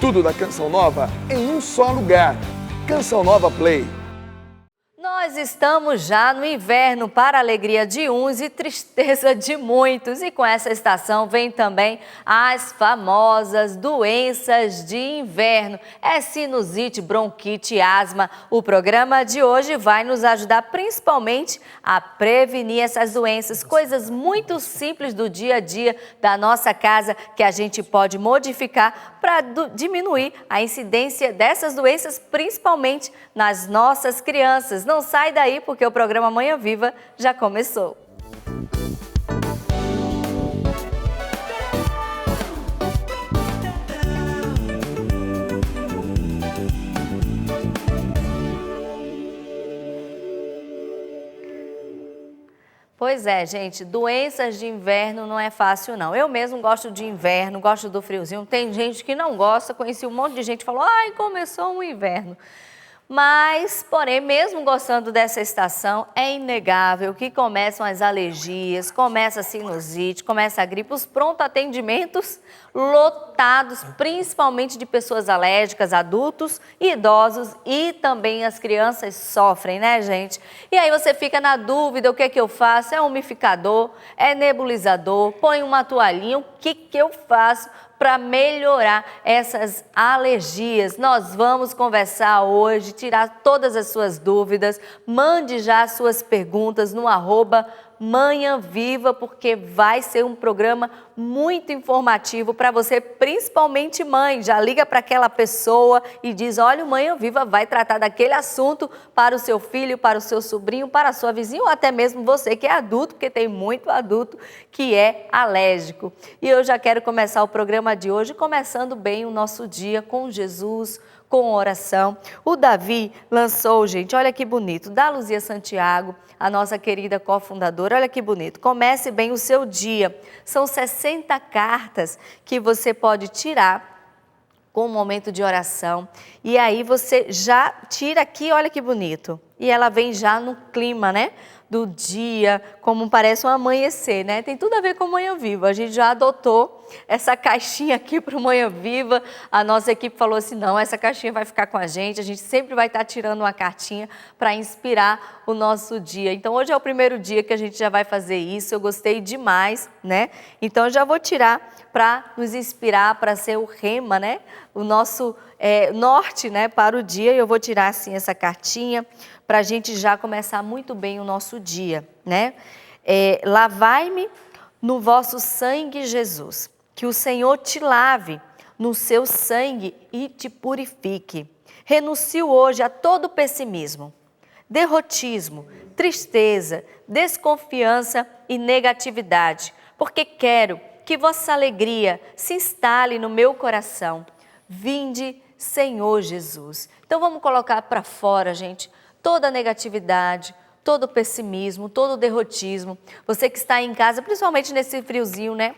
Tudo da Canção Nova em um só lugar. Canção Nova Play. Nós estamos já no inverno, para a alegria de uns e tristeza de muitos. E com essa estação vem também as famosas doenças de inverno. É sinusite, bronquite, asma. O programa de hoje vai nos ajudar principalmente a prevenir essas doenças. Coisas muito simples do dia a dia da nossa casa que a gente pode modificar para diminuir a incidência dessas doenças, principalmente nas nossas crianças. Não sai daí porque o programa Manhã Viva já começou. Pois é, gente, doenças de inverno não é fácil não. Eu mesmo gosto de inverno, gosto do friozinho. Tem gente que não gosta, conheci um monte de gente que falou, ai, começou um inverno. Mas, porém, mesmo gostando dessa estação, é inegável que começam as alergias, começa a sinusite, começa a gripe, os pronto-atendimentos lotados, principalmente de pessoas alérgicas, adultos, idosos e também as crianças sofrem, né, gente? E aí você fica na dúvida, o que é que eu faço? É umidificador? É nebulizador? Põe uma toalhinha? O que eu faço para melhorar essas alergias? Nós vamos conversar hoje, tirar todas as suas dúvidas. Mande já as suas perguntas no @Manhã Viva, porque vai ser um programa muito informativo para você, principalmente mãe. Já liga para aquela pessoa e diz, olha, o Manhã Viva vai tratar daquele assunto para o seu filho, para o seu sobrinho, para a sua vizinha ou até mesmo você que é adulto, porque tem muito adulto que é alérgico. E eu já quero começar o programa de hoje começando bem o nosso dia com Jesus, com oração. O Davi lançou, gente, olha que bonito, da Luzia Santiago, a nossa querida cofundadora, olha que bonito. Comece bem o seu dia. São 60 cartas que você pode tirar com um momento de oração. E aí você já tira aqui, olha que bonito. E ela vem já no clima, né? Do dia, como parece um amanhecer, né? Tem tudo a ver com Manhã Viva. A gente já adotou essa caixinha aqui para o Manhã Viva. A nossa equipe falou assim, não, essa caixinha vai ficar com a gente sempre vai estar tirando uma cartinha para inspirar o nosso dia. Então, hoje é o primeiro dia que a gente já vai fazer isso. Eu gostei demais, né? Então, eu já vou tirar para nos inspirar, para ser o rema, né? O nosso norte, né? Para o dia. Eu vou tirar, assim, essa cartinha para a gente já começar muito bem o nosso dia, né? Lavai-me no vosso sangue, Jesus, que o Senhor te lave no seu sangue e te purifique. Renuncio hoje a todo pessimismo, derrotismo, tristeza, desconfiança e negatividade, porque quero que vossa alegria se instale no meu coração. Vinde, Senhor Jesus. Então vamos colocar para fora, gente, toda a negatividade, todo o pessimismo, todo o derrotismo. Você que está em casa, principalmente nesse friozinho, né?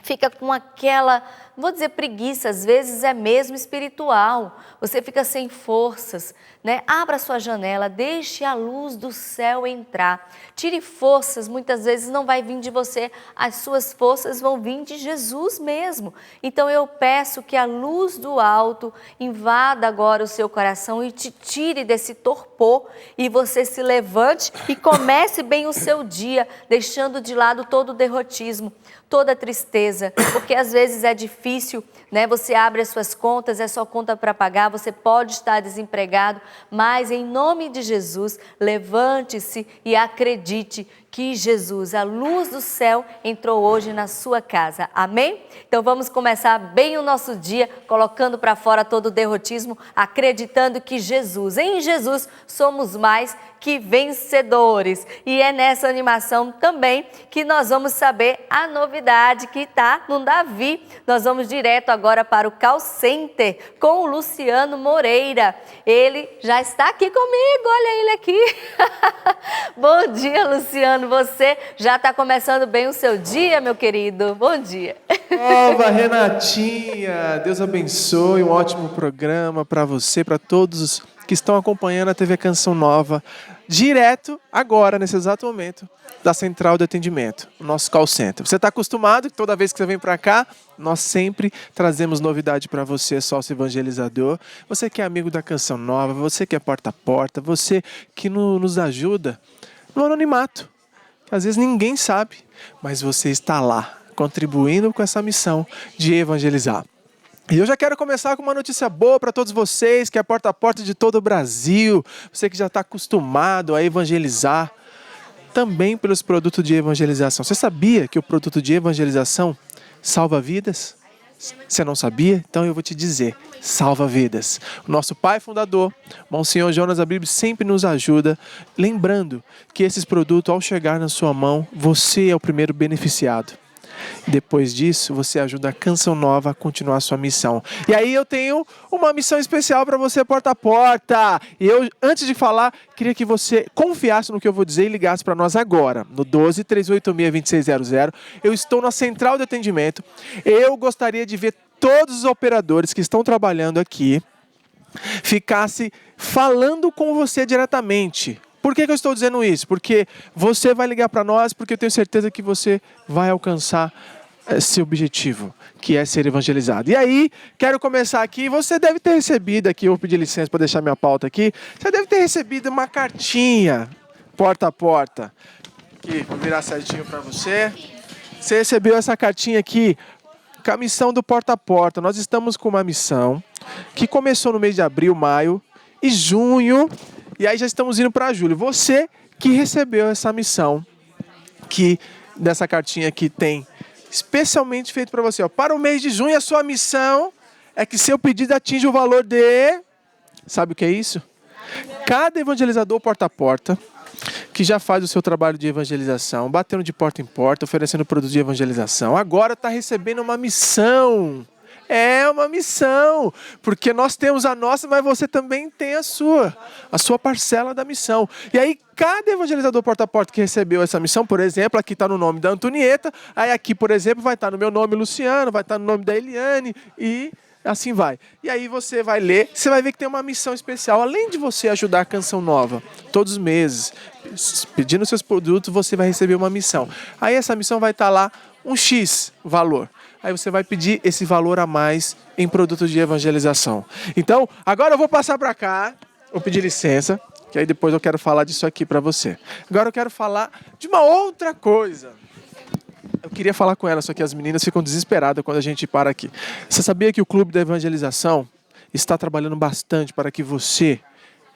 Fica com aquela, vou dizer preguiça, às vezes é mesmo espiritual. Você fica sem forças, né? Abra sua janela, deixe a luz do céu entrar. Tire forças, muitas vezes não vai vir de você, as suas forças vão vir de Jesus mesmo. Então eu peço que a luz do alto invada agora o seu coração e te tire desse torpor e você se levante e comece bem o seu dia, deixando de lado todo o derrotismo, toda a tristeza, porque às vezes é difícil, né? Você abre as suas contas, é só conta para pagar, você pode estar desempregado, mas em nome de Jesus, levante-se e acredite que Jesus, a luz do céu, entrou hoje na sua casa. Amém? Então vamos começar bem o nosso dia, colocando para fora todo o derrotismo, acreditando que Jesus, em Jesus, somos mais que vencedores. E é nessa animação também que nós vamos saber a novidade que está no Davi. Nós vamos direto agora para o Call Center com o Luciano Moreira. Ele já está aqui comigo, olha ele aqui. Bom dia, Luciano. abençoando você. Já está começando bem o seu dia, meu querido. Bom dia. Nova Renatinha, Deus abençoe, um ótimo programa para você, para todos que estão acompanhando a TV Canção Nova, direto agora, nesse exato momento, da Central de Atendimento, o nosso call center. Você está acostumado que toda vez que você vem para cá, nós sempre trazemos novidade para você, sócio evangelizador, você que é amigo da Canção Nova, você que é porta a porta, você que nos ajuda no anonimato, que às vezes ninguém sabe, mas você está lá, contribuindo com essa missão de evangelizar. E eu já quero começar com uma notícia boa para todos vocês, que é porta a porta de todo o Brasil, você que já está acostumado a evangelizar, também pelos produtos de evangelização. Você sabia que o produto de evangelização salva vidas? Você não sabia? Então eu vou te dizer, salva vidas. O nosso pai fundador, Monsenhor Jonas Abib, sempre nos ajuda, lembrando que esses produtos, ao chegar na sua mão, você é o primeiro beneficiado. Depois disso, você ajuda a Canção Nova a continuar a sua missão. E aí eu tenho uma missão especial para você, porta a porta. E eu, antes de falar, queria que você confiasse no que eu vou dizer e ligasse para nós agora, no 12-386-2600. Eu estou na central de atendimento. Eu gostaria de ver todos os operadores que estão trabalhando aqui ficasse falando com você diretamente. Por que eu estou dizendo isso? Porque você vai ligar para nós, porque eu tenho certeza que você vai alcançar esse objetivo, que é ser evangelizado. E aí, quero começar aqui. Você deve ter recebido aqui, eu vou pedir licença para deixar minha pauta aqui. Você deve ter recebido uma cartinha, porta a porta. Aqui, vou virar certinho para você. Você recebeu essa cartinha aqui, com a missão do porta a porta. Nós estamos com uma missão que começou no mês de abril, maio e junho. E aí já estamos indo para julho. Você que recebeu essa missão, que dessa cartinha aqui tem especialmente feito para você. Ó, para o mês de junho, a sua missão é que seu pedido atinja o valor de... Sabe o que é isso? Cada evangelizador porta a porta, que já faz o seu trabalho de evangelização, batendo de porta em porta, oferecendo produtos de evangelização, agora está recebendo uma missão. É uma missão, porque nós temos a nossa, mas você também tem a sua parcela da missão. E aí, cada evangelizador porta a porta que recebeu essa missão, por exemplo, aqui está no nome da Antonieta, aí aqui, por exemplo, vai estar no meu nome, Luciano, vai estar no nome da Eliane, e assim vai. E aí você vai ler, você vai ver que tem uma missão especial, além de você ajudar a Canção Nova, todos os meses, pedindo seus produtos, você vai receber uma missão. Aí essa missão vai estar lá, um X valor. Aí você vai pedir esse valor a mais em produtos de evangelização. Então, agora eu vou passar para cá, vou pedir licença, que aí depois eu quero falar disso aqui para você. Agora eu quero falar de uma outra coisa. Eu queria falar com ela, só que as meninas ficam desesperadas quando a gente para aqui. Você sabia que o Clube da Evangelização está trabalhando bastante para que você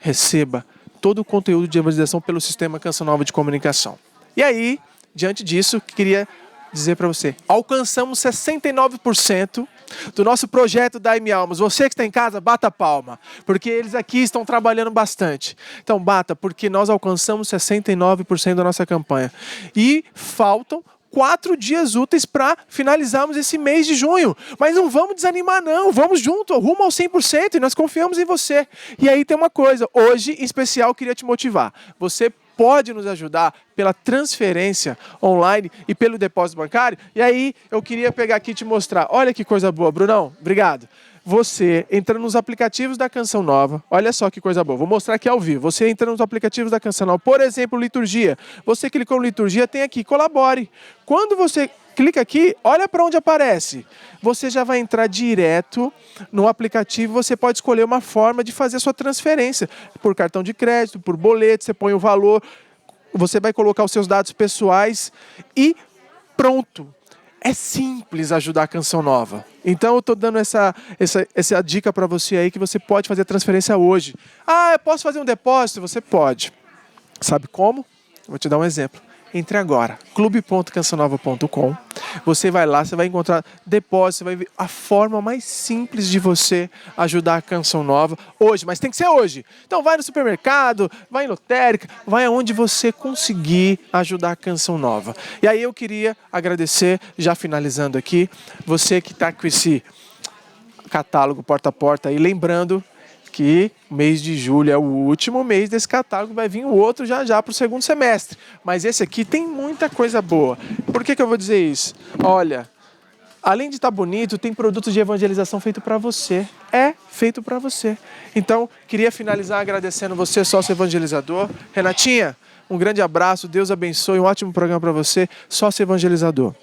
receba todo o conteúdo de evangelização pelo sistema Canção Nova de Comunicação? E aí, diante disso, queria dizer para você, alcançamos 69% do nosso projeto Dai-me Almas. Você que está em casa, bata a palma, porque eles aqui estão trabalhando bastante. Então bata, porque nós alcançamos 69% da nossa campanha. E faltam 4 dias úteis para finalizarmos esse mês de junho. Mas não vamos desanimar não, vamos junto, rumo ao 100% e nós confiamos em você. E aí tem uma coisa, hoje em especial eu queria te motivar. Você pode nos ajudar pela transferência online e pelo depósito bancário. E aí eu queria pegar aqui e te mostrar. Olha que coisa boa, Brunão. Obrigado. Você entra nos aplicativos da Canção Nova. Olha só que coisa boa. Vou mostrar aqui ao vivo. Você entra nos aplicativos da Canção Nova. Por exemplo, Liturgia. Você clicou em Liturgia, tem aqui, colabore. Quando você clica aqui, olha para onde aparece. Você já vai entrar direto no aplicativo. Você pode escolher uma forma de fazer a sua transferência. Por cartão de crédito, por boleto, você põe o valor. Você vai colocar os seus dados pessoais e pronto. É simples ajudar a Canção Nova. Então eu estou dando essa dica para você aí que você pode fazer a transferência hoje. Ah, eu posso fazer um depósito? Você pode. Sabe como? Vou te dar um exemplo. Entre agora, clube.cançãonova.com. Você vai lá, você vai encontrar depósito, você vai ver a forma mais simples de você ajudar a Canção Nova hoje, mas tem que ser hoje. Então vai no supermercado, vai em lotérica, vai aonde você conseguir ajudar a Canção Nova. E aí eu queria agradecer, já finalizando aqui, você que está com esse catálogo porta a porta aí, lembrando que mês de julho é o último mês desse catálogo, vai vir o outro já para o segundo semestre. Mas esse aqui tem muita coisa boa. Por que eu vou dizer isso? Olha, além de estar bonito, tem produtos de evangelização feito para você. É feito para você. Então, queria finalizar agradecendo você, sócio evangelizador. Renatinha, um grande abraço, Deus abençoe, um ótimo programa para você, sócio evangelizador.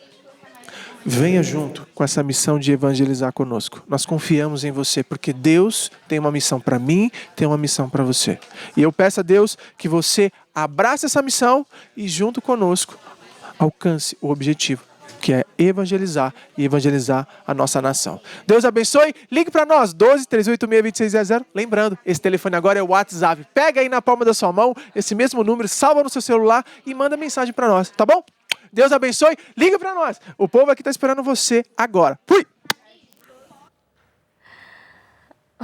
Venha junto com essa missão de evangelizar conosco. Nós confiamos em você, porque Deus tem uma missão para mim, tem uma missão para você. E eu peço a Deus que você abrace essa missão e junto conosco alcance o objetivo, que é evangelizar e evangelizar a nossa nação. Deus abençoe. Ligue para nós, 12-3866-2600. Lembrando, esse telefone agora é o WhatsApp. Pega aí na palma da sua mão esse mesmo número, salva no seu celular e manda mensagem para nós, tá bom? Deus abençoe. Liga para nós. O povo aqui está esperando você agora. Fui!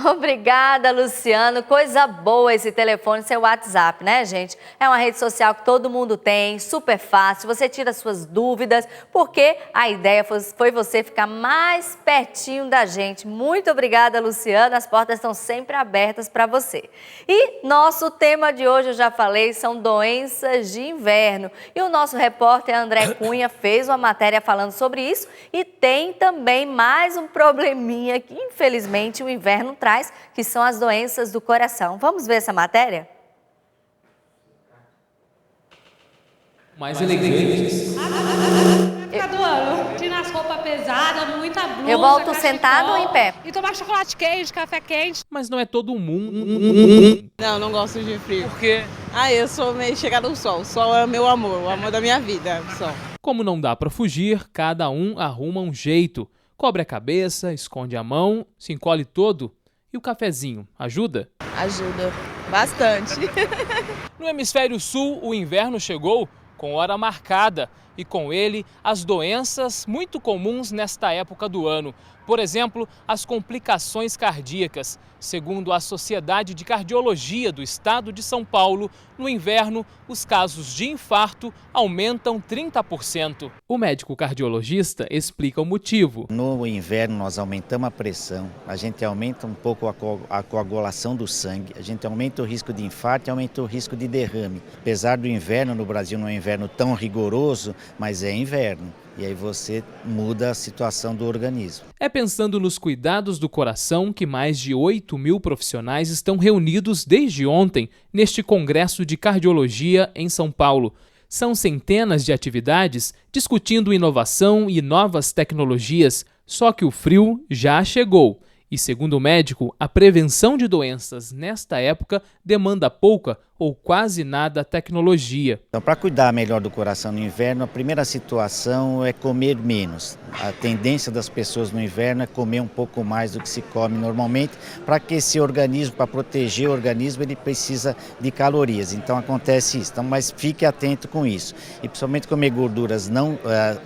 Obrigada, Luciano. Coisa boa esse telefone, seu WhatsApp, né, gente? É uma rede social que todo mundo tem, super fácil. Você tira suas dúvidas, porque a ideia foi você ficar mais pertinho da gente. Muito obrigada, Luciano. As portas estão sempre abertas para você. E nosso tema de hoje, eu já falei, são doenças de inverno. E o nosso repórter André Cunha fez uma matéria falando sobre isso. E tem também mais um probleminha que, infelizmente, o inverno traz, que são as doenças do coração. Vamos ver essa matéria? Mais elegantes. Época do ano, tira as roupas pesadas, muita blusa. Eu volto cachecol, sentado ou em pé? E tomar chocolate quente, café quente. Mas não é todo mundo. Não gosto de frio. Por quê? Eu sou meio chegada ao sol. O sol é meu amor, o amor da minha vida, o sol. Como não dá pra fugir, cada um arruma um jeito. Cobre a cabeça, esconde a mão, se encolhe todo. E o cafezinho, ajuda? Ajuda bastante. No hemisfério sul, o inverno chegou com hora marcada e com ele as doenças muito comuns nesta época do ano. Por exemplo, as complicações cardíacas. Segundo a Sociedade de Cardiologia do Estado de São Paulo, no inverno, os casos de infarto aumentam 30%. O médico cardiologista explica o motivo. No inverno nós aumentamos a pressão, a gente aumenta um pouco a coagulação do sangue, a gente aumenta o risco de infarto e aumenta o risco de derrame. Apesar do inverno, no Brasil não é um inverno tão rigoroso, mas é inverno. E aí você muda a situação do organismo. É pensando nos cuidados do coração que mais de 8.000 profissionais estão reunidos desde ontem neste Congresso de Cardiologia em São Paulo. São centenas de atividades discutindo inovação e novas tecnologias, só que o frio já chegou. E, segundo o médico, a prevenção de doenças nesta época demanda pouca ou quase nada tecnologia. Então, para cuidar melhor do coração no inverno, a primeira situação é comer menos. A tendência das pessoas no inverno é comer um pouco mais do que se come normalmente, para que esse organismo, para proteger o organismo, ele precisa de calorias. Então acontece isso. Então, mas fique atento com isso. E principalmente comer gorduras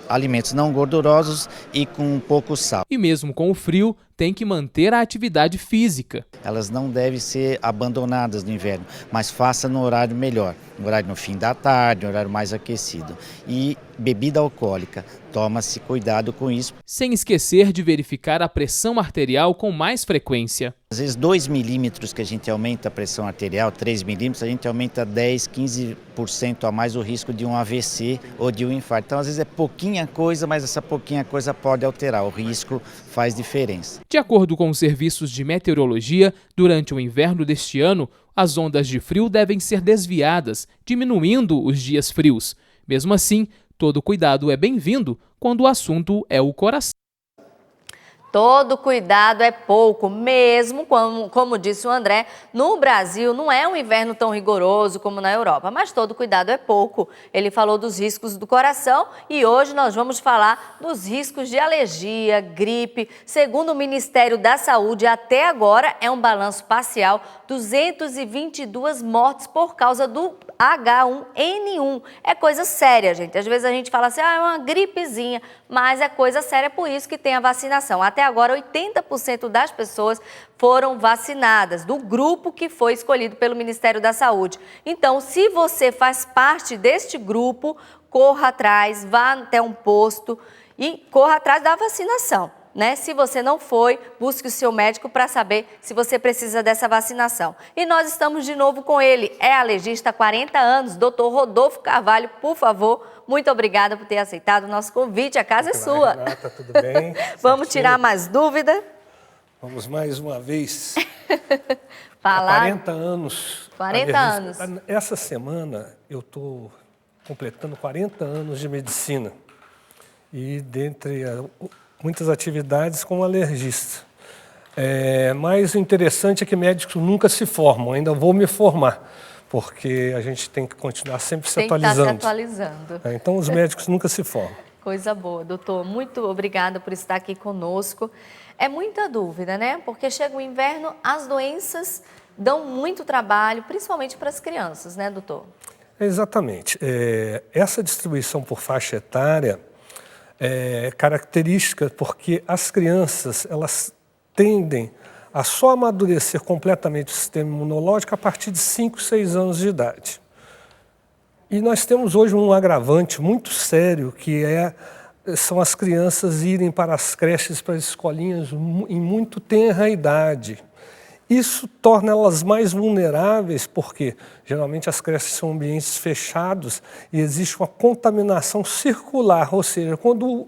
alimentos não gordurosos e com pouco sal. E mesmo com o frio, tem que manter a atividade física. Elas não devem ser abandonadas no inverno, mas faça no horário melhor, no horário no fim da tarde, no horário mais aquecido. E bebida alcoólica, toma-se cuidado com isso. Sem esquecer de verificar a pressão arterial com mais frequência. Às vezes 2 milímetros que a gente aumenta a pressão arterial, 3 milímetros, a gente aumenta 10, 15% a mais o risco de um AVC ou de um infarto. Então às vezes é pouquinha coisa, mas essa pouquinha coisa pode alterar, o risco faz diferença. De acordo com os serviços de meteorologia, durante o inverno deste ano, as ondas de frio devem ser desviadas, diminuindo os dias frios. Mesmo assim, todo cuidado é bem-vindo quando o assunto é o coração. Todo cuidado é pouco, mesmo como disse o André, no Brasil não é um inverno tão rigoroso como na Europa, mas todo cuidado é pouco. Ele falou dos riscos do coração e hoje nós vamos falar dos riscos de alergia, gripe. Segundo o Ministério da Saúde, até agora é um balanço parcial, 222 mortes por causa do H1N1. É coisa séria, gente. Às vezes a gente fala assim, é uma gripezinha, mas é coisa séria, por isso que tem a vacinação. Até agora, 80% das pessoas foram vacinadas, do grupo que foi escolhido pelo Ministério da Saúde. Então, se você faz parte deste grupo, corra atrás, vá até um posto e corra atrás da vacinação. né? Se você não foi, busque o seu médico para saber se você precisa dessa vacinação. E nós estamos de novo com ele, é alergista há 40 anos, Dr. Rodolfo Carvalho, por favor, muito obrigada por ter aceitado o nosso convite, a casa é sua. Renata, tudo bem? Vamos tirar mais dúvida? Vamos mais uma vez. Falar. Há 40 anos. 40 anos. Essa semana eu estou completando 40 anos de medicina. E dentre muitas atividades como alergista. Mas o interessante é que médicos nunca se formam, ainda vou me formar, porque a gente tem que continuar sempre se atualizando. Tem que estar se atualizando. Então os médicos nunca se formam. Coisa boa, doutor. Muito obrigada por estar aqui conosco. É muita dúvida, né? Porque chega o inverno, as doenças dão muito trabalho, principalmente para as crianças, né, doutor? Exatamente. Essa distribuição por faixa etária é característica porque as crianças, elas tendem a só amadurecer completamente o sistema imunológico a partir de 5, 6 anos de idade. E nós temos hoje um agravante muito sério, que são as crianças irem para as creches, para as escolinhas em muito tenra idade. Isso torna elas mais vulneráveis, porque geralmente as creches são ambientes fechados e existe uma contaminação circular, ou seja, quando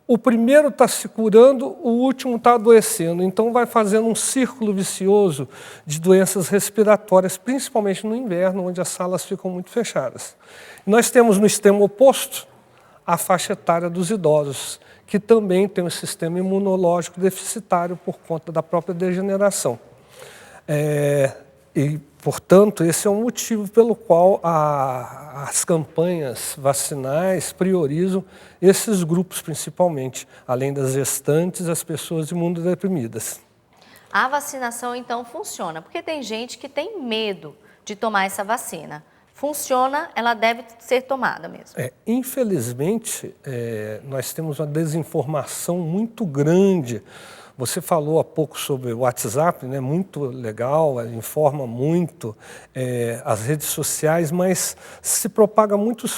o primeiro está se curando, o último está adoecendo. Então vai fazendo um círculo vicioso de doenças respiratórias, principalmente no inverno, onde as salas ficam muito fechadas. Nós temos no extremo oposto a faixa etária dos idosos, que também tem um sistema imunológico deficitário por conta da própria degeneração. Portanto, esse é um motivo pelo qual as campanhas vacinais priorizam esses grupos principalmente, além das gestantes, as pessoas imunodeprimidas. A vacinação, então, funciona, porque tem gente que tem medo de tomar essa vacina. Funciona, ela deve ser tomada mesmo. Infelizmente, nós temos uma desinformação muito grande. Você falou há pouco sobre o WhatsApp, né? Muito legal, informa muito, as redes sociais, mas se propaga muitas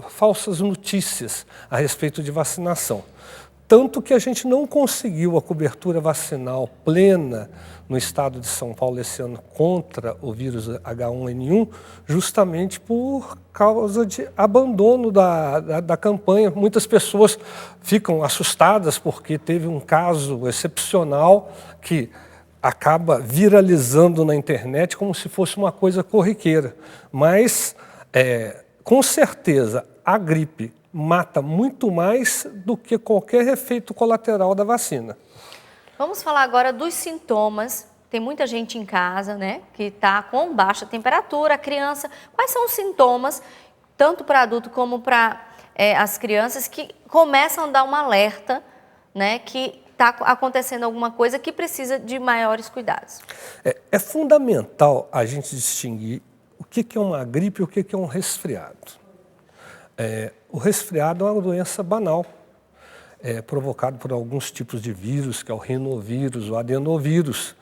falsas notícias a respeito de vacinação. Tanto que a gente não conseguiu a cobertura vacinal plena no estado de São Paulo esse ano contra o vírus H1N1, justamente por causa de abandono da campanha. Muitas pessoas ficam assustadas porque teve um caso excepcional que acaba viralizando na internet como se fosse uma coisa corriqueira. Mas, com certeza, a gripe mata muito mais do que qualquer efeito colateral da vacina. Vamos falar agora dos sintomas. Tem muita gente em casa, né, que está com baixa temperatura, a criança. Quais são os sintomas, tanto para adulto como para as crianças, que começam a dar um alerta, né, que está acontecendo alguma coisa que precisa de maiores cuidados? É fundamental a gente distinguir o que é uma gripe e o que é um resfriado. O resfriado é uma doença banal, provocado por alguns tipos de vírus, que é o rinovírus, o adenovírus,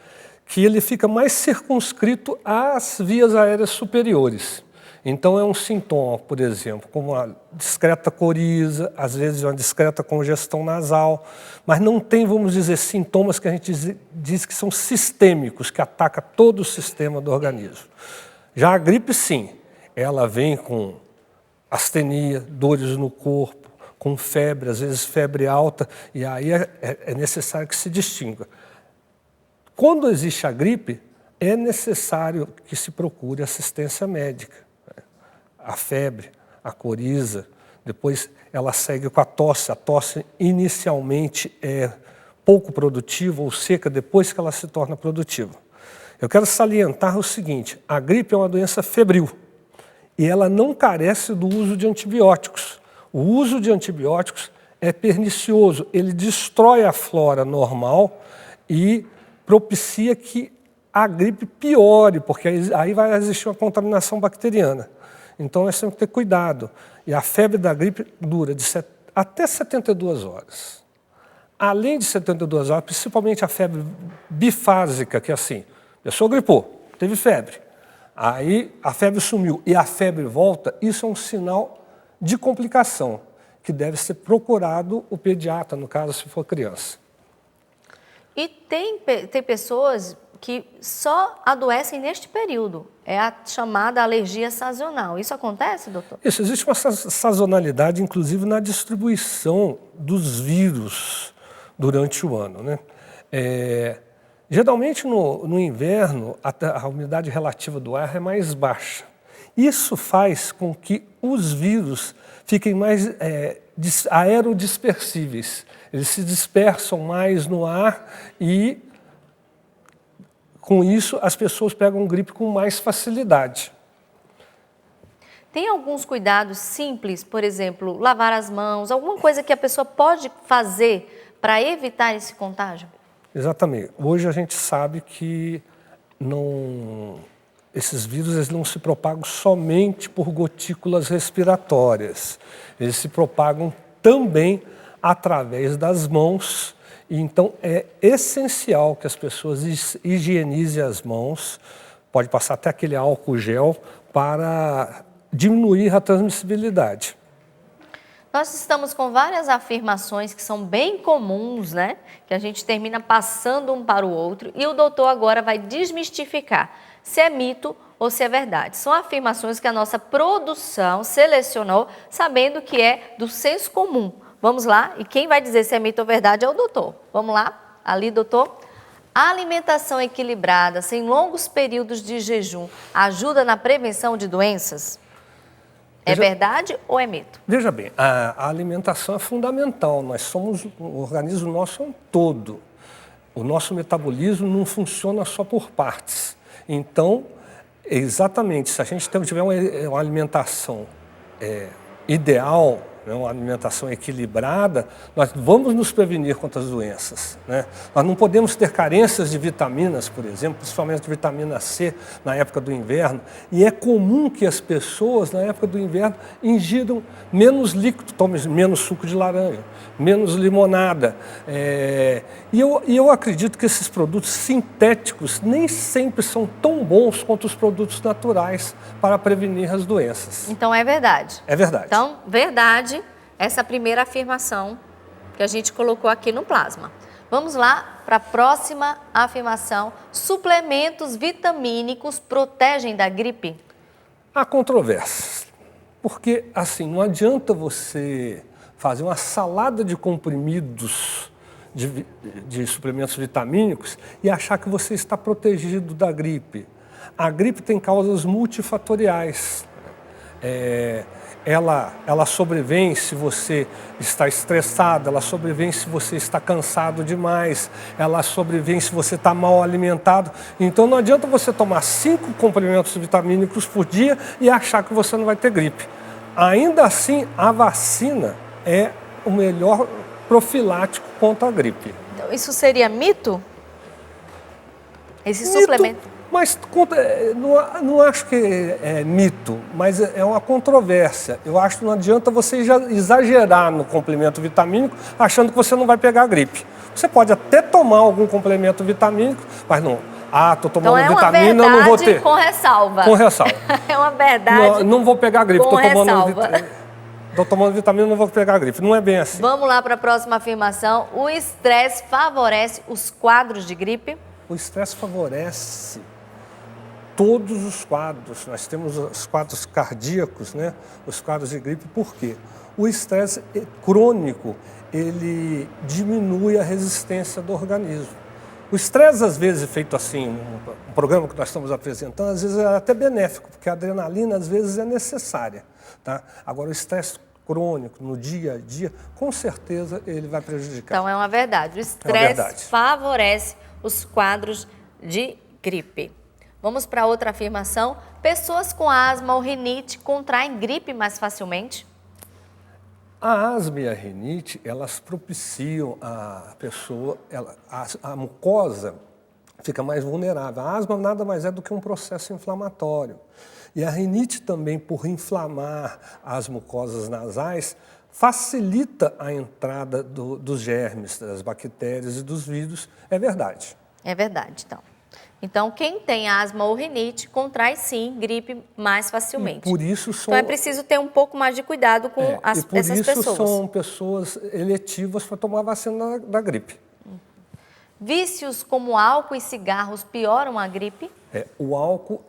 que ele fica mais circunscrito às vias aéreas superiores. Então é um sintoma, por exemplo, como uma discreta coriza, às vezes uma discreta congestão nasal, mas não tem, vamos dizer, sintomas que a gente diz que são sistêmicos, que atacam todo o sistema do organismo. Já a gripe, sim, ela vem com astenia, dores no corpo, com febre, às vezes febre alta, e aí é necessário que se distinga. Quando existe a gripe, é necessário que se procure assistência médica. A febre, a coriza, depois ela segue com a tosse inicialmente é pouco produtiva ou seca, depois que ela se torna produtiva. Eu quero salientar o seguinte, a gripe é uma doença febril, e ela não carece do uso de antibióticos. O uso de antibióticos é pernicioso, ele destrói a flora normal e propicia que a gripe piore, porque aí vai existir uma contaminação bacteriana. Então nós temos que ter cuidado. E a febre da gripe dura até 72 horas. Além de 72 horas, principalmente a febre bifásica, que é assim, a pessoa gripou, teve febre. Aí a febre sumiu e a febre volta, isso é um sinal de complicação, que deve ser procurado o pediatra, no caso, se for criança. E tem pessoas que só adoecem neste período. É a chamada alergia sazonal. Isso acontece, doutor? Isso, existe uma sazonalidade, inclusive, na distribuição dos vírus durante o ano, né? Geralmente, no inverno, a umidade relativa do ar é mais baixa. Isso faz com que os vírus fiquem mais aerodispersíveis. Eles se dispersam mais no ar e, com isso, as pessoas pegam gripe com mais facilidade. Tem alguns cuidados simples, por exemplo, lavar as mãos, alguma coisa que a pessoa pode fazer para evitar esse contágio? Exatamente. Hoje a gente sabe que esses vírus eles não se propagam somente por gotículas respiratórias. Eles se propagam também através das mãos. E então é essencial que as pessoas higienizem as mãos, pode passar até aquele álcool gel para diminuir a transmissibilidade. Nós estamos com várias afirmações que são bem comuns, né? Que a gente termina passando um para o outro e o doutor agora vai desmistificar se é mito ou se é verdade. São afirmações que a nossa produção selecionou sabendo que é do senso comum. Vamos lá? E quem vai dizer se é mito ou verdade é o doutor. Vamos lá? Ali, doutor. A alimentação equilibrada, sem longos períodos de jejum, ajuda na prevenção de doenças? É verdade ou é mito? Veja bem, a alimentação é fundamental. Nós somos, o organismo nosso é um todo. O nosso metabolismo não funciona só por partes. Então, exatamente, se a gente tiver uma alimentação ideal, uma alimentação equilibrada, nós vamos nos prevenir contra as doenças, né? Nós não podemos ter carências de vitaminas, por exemplo, principalmente de vitamina C na época do inverno, e é comum que as pessoas na época do inverno ingiram menos líquido, tomem menos suco de laranja, menos limonada. E eu acredito que esses produtos sintéticos nem sempre são tão bons quanto os produtos naturais para prevenir as doenças. Então é verdade? É verdade. Então, verdade, essa primeira afirmação que a gente colocou aqui no plasma. Vamos lá para a próxima afirmação. Suplementos vitamínicos protegem da gripe? Há controvérsias, porque assim, não adianta você fazer uma salada de comprimidos de suplementos vitamínicos e achar que você está protegido da gripe. A gripe tem causas multifatoriais. Ela sobrevém se você está estressado, ela sobrevém se você está cansado demais, ela sobrevém se você está mal alimentado. Então não adianta você tomar 5 comprimidos vitamínicos por dia e achar que você não vai ter gripe. Ainda assim, a vacina é o melhor profilático contra a gripe. Então, isso seria mito? Esse suplemento? Mas não acho que é mito, mas é uma controvérsia. Eu acho que não adianta você exagerar no complemento vitamínico achando que você não vai pegar gripe. Você pode até tomar algum complemento vitamínico, mas não. Estou tomando vitamina, eu não vou ter. Com ressalva. Com ressalva. É uma verdade. Não vou pegar gripe. Estou tomando vitamina, não vou pegar gripe. Não é bem assim. Vamos lá para a próxima afirmação. O estresse favorece os quadros de gripe? O estresse favorece todos os quadros. Nós temos os quadros cardíacos, né? Os quadros de gripe. Por quê? O estresse crônico, ele diminui a resistência do organismo. O estresse, às vezes, feito assim, um programa que nós estamos apresentando, às vezes é até benéfico, porque a adrenalina, às vezes, é necessária. Tá? Agora, o estresse crônico, no dia a dia, com certeza, ele vai prejudicar. Então, é uma verdade. O estresse favorece os quadros de gripe. Vamos para outra afirmação. Pessoas com asma ou rinite contraem gripe mais facilmente? A asma e a rinite, elas propiciam a pessoa, a mucosa fica mais vulnerável. A asma nada mais é do que um processo inflamatório. E a rinite também, por inflamar as mucosas nasais, facilita a entrada dos germes, das bactérias e dos vírus. É verdade. É verdade, então. Então, quem tem asma ou rinite contrai, sim, gripe mais facilmente. Por isso então, é preciso ter um pouco mais de cuidado com essas pessoas. Por isso são pessoas eletivas para tomar a vacina da gripe. Vícios como álcool e cigarros pioram a gripe? O álcool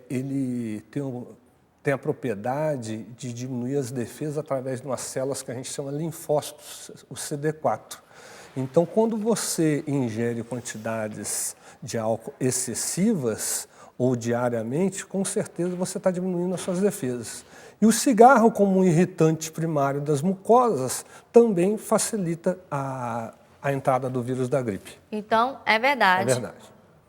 ele tem a propriedade de diminuir as defesas através de umas células que a gente chama linfócitos, o CD4. Então, quando você ingere quantidades de álcool excessivas ou diariamente, com certeza você está diminuindo as suas defesas. E o cigarro, como um irritante primário das mucosas, também facilita a entrada do vírus da gripe. Então, é verdade. É verdade.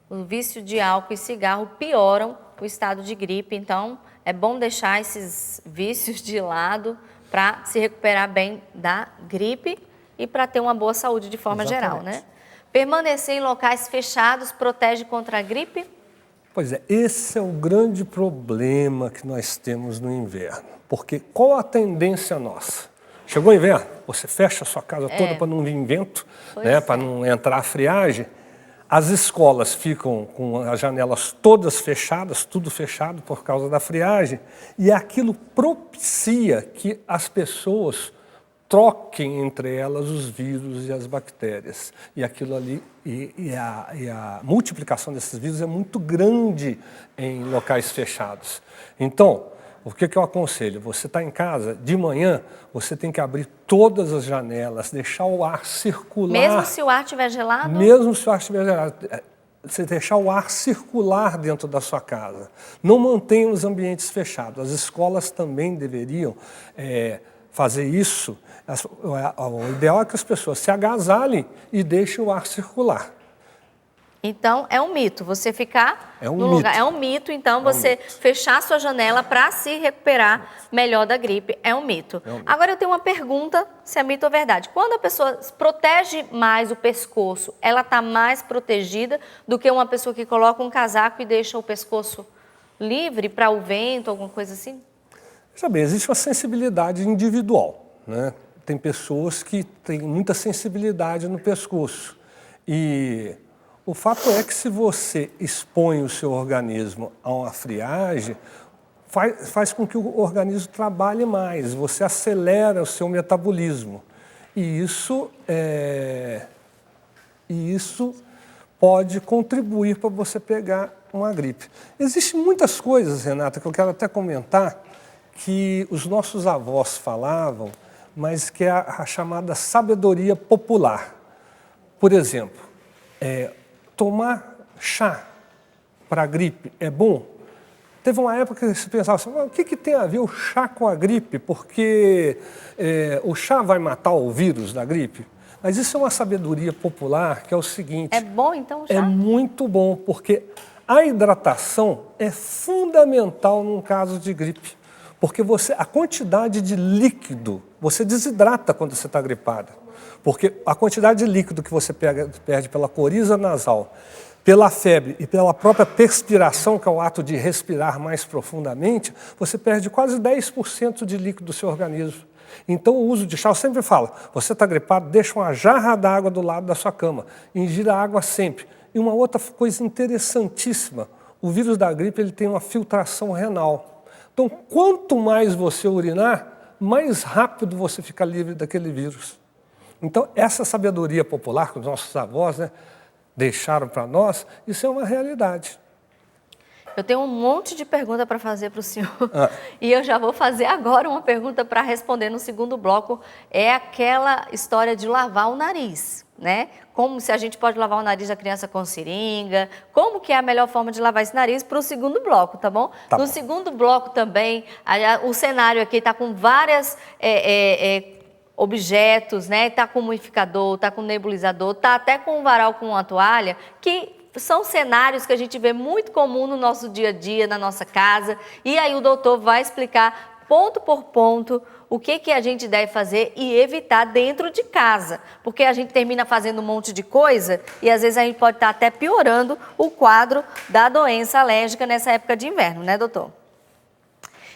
O vício de álcool e cigarro pioram o estado de gripe, então é bom deixar esses vícios de lado para se recuperar bem da gripe e para ter uma boa saúde de forma geral, né? Permanecer em locais fechados protege contra a gripe? Pois é, esse é o grande problema que nós temos no inverno. Porque qual a tendência nossa? Chegou o inverno, você fecha a sua casa toda para não vir vento, né, para não entrar a friagem. As escolas ficam com as janelas todas fechadas, tudo fechado por causa da friagem, e aquilo propicia que as pessoas troquem entre elas os vírus e as bactérias. E aquilo ali, a multiplicação desses vírus é muito grande em locais fechados. Então, o que eu aconselho? Você está em casa, de manhã, você tem que abrir todas as janelas, deixar o ar circular. Mesmo se o ar estiver gelado? Mesmo se o ar estiver gelado. Você deixar o ar circular dentro da sua casa. Não mantenha os ambientes fechados. As escolas também deveriam fazer isso. O ideal é que as pessoas se agasalhem e deixem o ar circular. Então, é um mito você ficar no lugar. Mito. É um mito, então, você fechar sua janela para se recuperar melhor da gripe. É um mito. Agora, eu tenho uma pergunta, se é mito ou verdade. Quando a pessoa protege mais o pescoço, ela está mais protegida do que uma pessoa que coloca um casaco e deixa o pescoço livre para o vento, alguma coisa assim? Veja bem, existe uma sensibilidade individual, né? Tem pessoas que têm muita sensibilidade no pescoço. E o fato é que se você expõe o seu organismo a uma friagem, faz com que o organismo trabalhe mais, você acelera o seu metabolismo. E isso pode contribuir para você pegar uma gripe. Existem muitas coisas, Renata, que eu quero até comentar, que os nossos avós falavam, mas que é a chamada sabedoria popular. Por exemplo, tomar chá para a gripe é bom? Teve uma época que se pensava assim, o que tem a ver o chá com a gripe? Porque o chá vai matar o vírus da gripe? Mas isso é uma sabedoria popular que é o seguinte... É bom, então, o chá? É muito bom, porque a hidratação é fundamental num caso de gripe. Porque a quantidade de líquido, você desidrata quando você está gripada. Porque a quantidade de líquido que você perde pela coriza nasal, pela febre e pela própria perspiração, que é o ato de respirar mais profundamente, você perde quase 10% de líquido do seu organismo. Então, o uso de chá, eu sempre falo, você está gripado, deixa uma jarra d'água do lado da sua cama, ingira água sempre. E uma outra coisa interessantíssima, o vírus da gripe ele tem uma filtração renal. Então, quanto mais você urinar, mais rápido você fica livre daquele vírus. Então, essa sabedoria popular que os nossos avós, né, deixaram para nós, isso é uma realidade. Eu tenho um monte de pergunta para fazer para o senhor. E eu já vou fazer agora uma pergunta para responder no segundo bloco. É aquela história de lavar o nariz, né? Como se a gente pode lavar o nariz da criança com seringa. Como que é a melhor forma de lavar esse nariz para o segundo bloco, tá bom? Tá no bom. segundo bloco também, o cenário aqui está com várias... objetos, né? Tá com umidificador, tá com nebulizador, tá até com um varal com uma toalha, que são cenários que a gente vê muito comum no nosso dia a dia, na nossa casa. E aí o doutor vai explicar ponto por ponto o que a gente deve fazer e evitar dentro de casa. Porque a gente termina fazendo um monte de coisa e às vezes a gente pode estar até piorando o quadro da doença alérgica nessa época de inverno, né, doutor?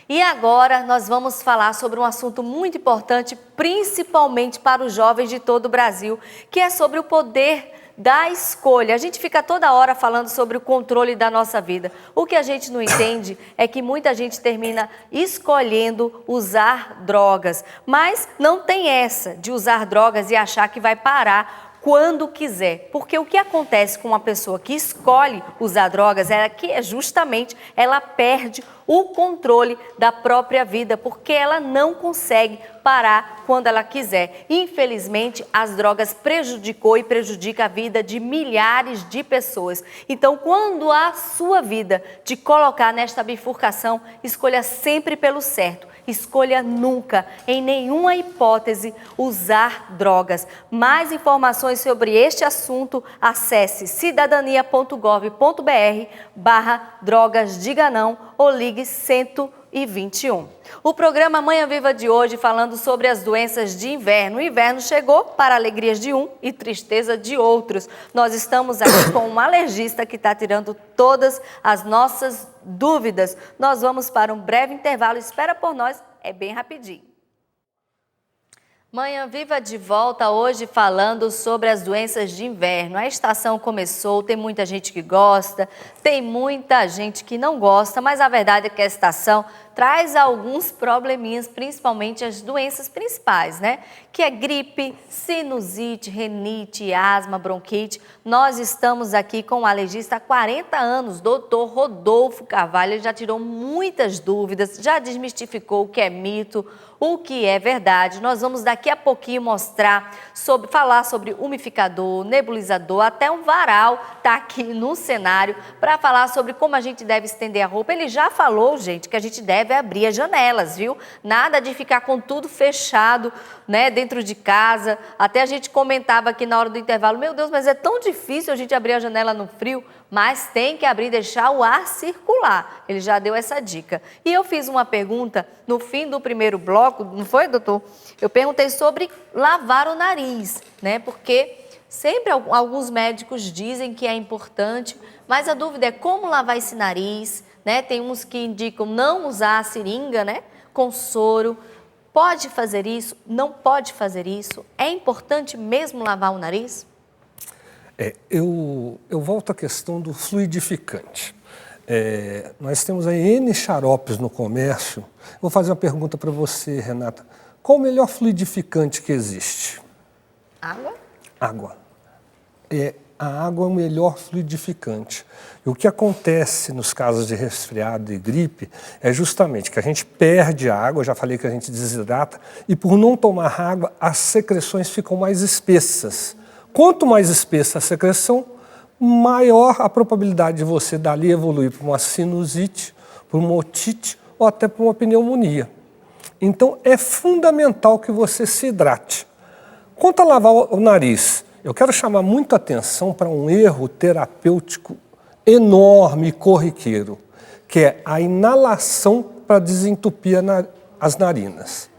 E agora nós vamos falar sobre um assunto muito importante, principalmente para os jovens de todo o Brasil, que é sobre o poder da escolha. A gente fica toda hora falando sobre o controle da nossa vida. O que a gente não entende é que muita gente termina escolhendo usar drogas, mas não tem essa de usar drogas e achar que vai parar quando quiser. Porque o que acontece com uma pessoa que escolhe usar drogas é que justamente ela perde o controle da própria vida, porque ela não consegue parar quando ela quiser. Infelizmente, as drogas prejudicou e prejudica a vida de milhares de pessoas. Então, quando a sua vida te colocar nesta bifurcação, escolha sempre pelo certo. Escolha nunca, em nenhuma hipótese, usar drogas. Mais informações sobre este assunto, acesse cidadania.gov.br/drogas diga não ou ligue 121. O programa Manhã Viva de hoje falando sobre as doenças de inverno. O inverno chegou para alegrias de um e tristeza de outros. Nós estamos aqui com um alergista que está tirando todas as nossas dúvidas. Nós vamos para um breve intervalo. Espera por nós, é bem rapidinho. Manhã Viva de volta hoje falando sobre as doenças de inverno. A estação começou, tem muita gente que gosta, tem muita gente que não gosta, mas a verdade é que a estação traz alguns probleminhas, principalmente as doenças principais, né? Que é gripe, sinusite, renite, asma, bronquite. Nós estamos aqui com o alergista há 40 anos, doutor Rodolfo Carvalho. Ele já tirou muitas dúvidas, já desmistificou o que é mito, o que é verdade. Nós vamos daqui a pouquinho falar sobre umidificador, nebulizador, até um varal está aqui no cenário para falar sobre como a gente deve estender a roupa. Ele já falou, gente, que a gente deve abrir as janelas, viu? Nada de ficar com tudo fechado, né, dentro de casa. Até a gente comentava aqui na hora do intervalo, meu Deus, mas é tão difícil a gente abrir a janela no frio. Mas tem que abrir e deixar o ar circular. Ele já deu essa dica. E eu fiz uma pergunta no fim do primeiro bloco, não foi, doutor? Eu perguntei sobre lavar o nariz, né? Porque sempre alguns médicos dizem que é importante, mas a dúvida é como lavar esse nariz, né? Tem uns que indicam não usar a seringa, né? Com soro. Pode fazer isso? Não pode fazer isso? É importante mesmo lavar o nariz? Eu volto à questão do fluidificante. Nós temos aí N xaropes no comércio. Vou fazer uma pergunta para você, Renata. Qual o melhor fluidificante que existe? Água? Água. A água é o melhor fluidificante. E o que acontece nos casos de resfriado e gripe é justamente que a gente perde a água, já falei que a gente desidrata, e por não tomar água, as secreções ficam mais espessas. Quanto mais espessa a secreção, maior a probabilidade de você dali evoluir para uma sinusite, para uma otite ou até para uma pneumonia. Então é fundamental que você se hidrate. Quanto a lavar o nariz, eu quero chamar muita atenção para um erro terapêutico enorme e corriqueiro, que é a inalação para desentupir as narinas.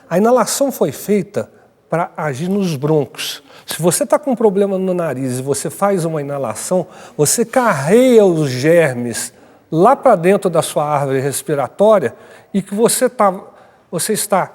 A inalação foi feita para agir nos brônquios. Se você está com um problema no nariz e você faz uma inalação, você carrega os germes lá para dentro da sua árvore respiratória e que você está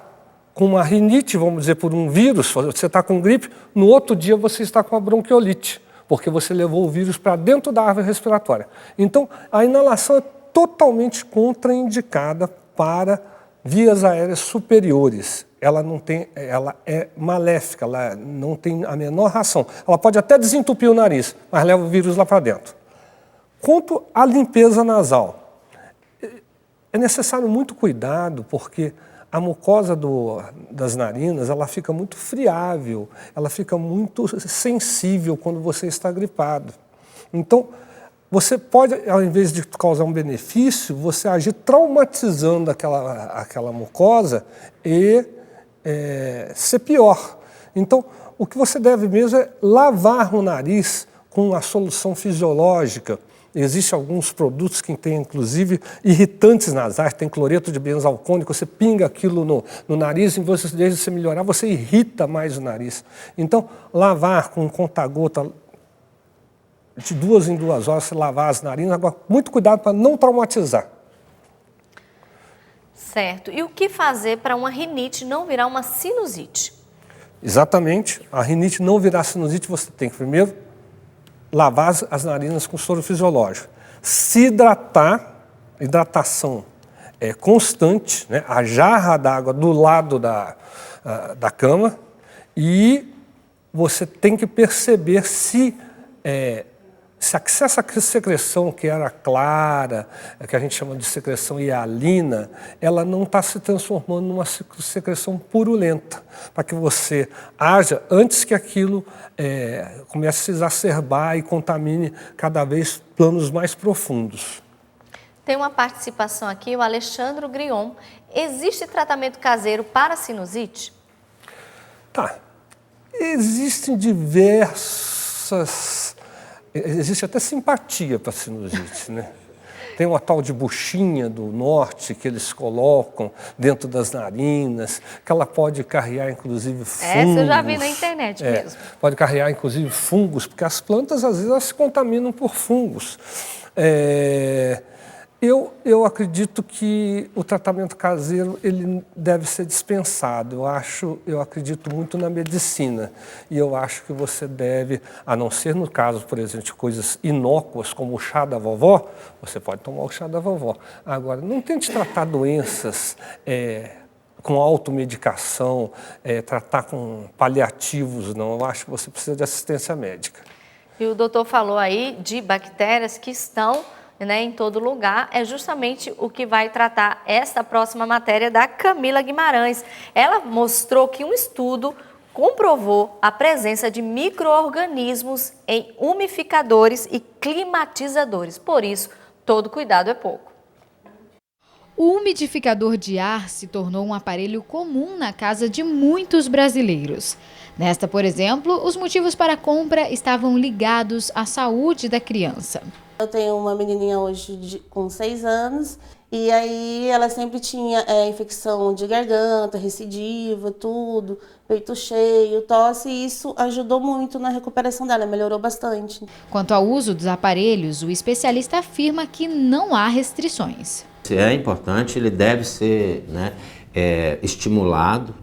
com uma rinite, vamos dizer, por um vírus, você está com gripe, no outro dia você está com a bronquiolite, porque você levou o vírus para dentro da árvore respiratória. Então, a inalação é totalmente contraindicada para vias aéreas superiores. Ela é maléfica, ela não tem a menor ação. Ela pode até desentupir o nariz, mas leva o vírus lá para dentro. Quanto à limpeza nasal, é necessário muito cuidado, porque a mucosa das narinas ela fica muito friável, ela fica muito sensível quando você está gripado. Então, você pode, ao invés de causar um benefício, você agir traumatizando aquela mucosa e ser pior. Então, o que você deve mesmo é lavar o nariz com uma solução fisiológica. Existem alguns produtos que têm, inclusive, irritantes nasais, tem cloreto de benzalcônico, você pinga aquilo no nariz, em vez de você melhorar, você irrita mais o nariz. Então, lavar com conta-gota, de 2 em 2 horas, você lavar as narinas, agora, muito cuidado para não traumatizar. Certo. E o que fazer para uma rinite não virar uma sinusite? Exatamente. A rinite não virar sinusite, você tem que primeiro lavar as narinas com soro fisiológico. Se hidratar, hidratação constante, né? A jarra d'água do lado da cama e você tem que perceber se essa secreção que era clara, que a gente chama de secreção hialina, ela não está se transformando numa secreção purulenta, para que você haja antes que aquilo comece a se exacerbar e contamine cada vez planos mais profundos. Tem uma participação aqui, o Alexandre Grion. Existe tratamento caseiro para sinusite? Tá. Existem diversas... Existe até simpatia para sinusite, né? Tem uma tal de buchinha do norte que eles colocam dentro das narinas, que ela pode carrear, inclusive, fungos. Essa eu já vi na internet mesmo. Pode carrear, inclusive, fungos, porque as plantas, às vezes, elas se contaminam por fungos. Eu acredito que o tratamento caseiro ele deve ser dispensado. Eu acredito muito na medicina e eu acho que você deve, a não ser no caso, por exemplo, de coisas inócuas como o chá da vovó, você pode tomar o chá da vovó. Agora, não tente tratar doenças com automedicação, tratar com paliativos, não. Eu acho que você precisa de assistência médica. E o doutor falou aí de bactérias que estão em todo lugar, é justamente o que vai tratar esta próxima matéria da Camila Guimarães. Ela mostrou que um estudo comprovou a presença de micro-organismos em umidificadores e climatizadores. Por isso, todo cuidado é pouco. O umidificador de ar se tornou um aparelho comum na casa de muitos brasileiros. Nesta, por exemplo, os motivos para a compra estavam ligados à saúde da criança. Eu tenho uma menininha hoje com 6 anos e aí ela sempre tinha infecção de garganta, recidiva, tudo, peito cheio, tosse, e isso ajudou muito na recuperação dela, melhorou bastante. Quanto ao uso dos aparelhos, o especialista afirma que não há restrições. Se é importante, ele deve ser estimulado,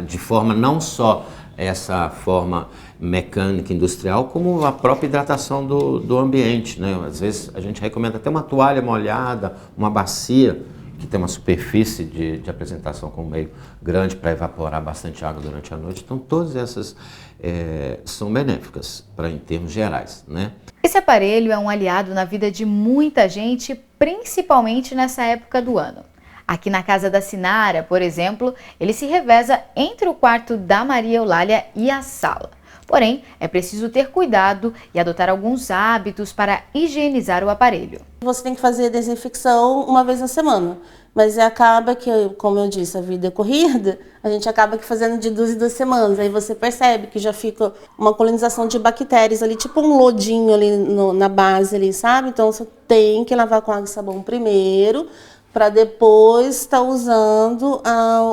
de forma não só essa forma mecânica industrial, como a própria hidratação do ambiente, né? Às vezes a gente recomenda até uma toalha molhada, uma bacia que tem uma superfície de apresentação com meio grande para evaporar bastante água durante a noite. Então todas essas são benéficas em termos gerais, né? Esse aparelho é um aliado na vida de muita gente, principalmente nessa época do ano. Aqui na casa da Sinara, por exemplo, ele se reveza entre o quarto da Maria Eulália e a sala. Porém, é preciso ter cuidado e adotar alguns hábitos para higienizar o aparelho. Você tem que fazer a desinfecção uma vez na semana, mas acaba que, como eu disse, a vida é corrida, a gente acaba que fazendo de 2 em 2 semanas. Aí você percebe que já fica uma colonização de bactérias ali, tipo um lodinho ali na base, ali, sabe? Então você tem que lavar com água e sabão primeiro, para depois estar usando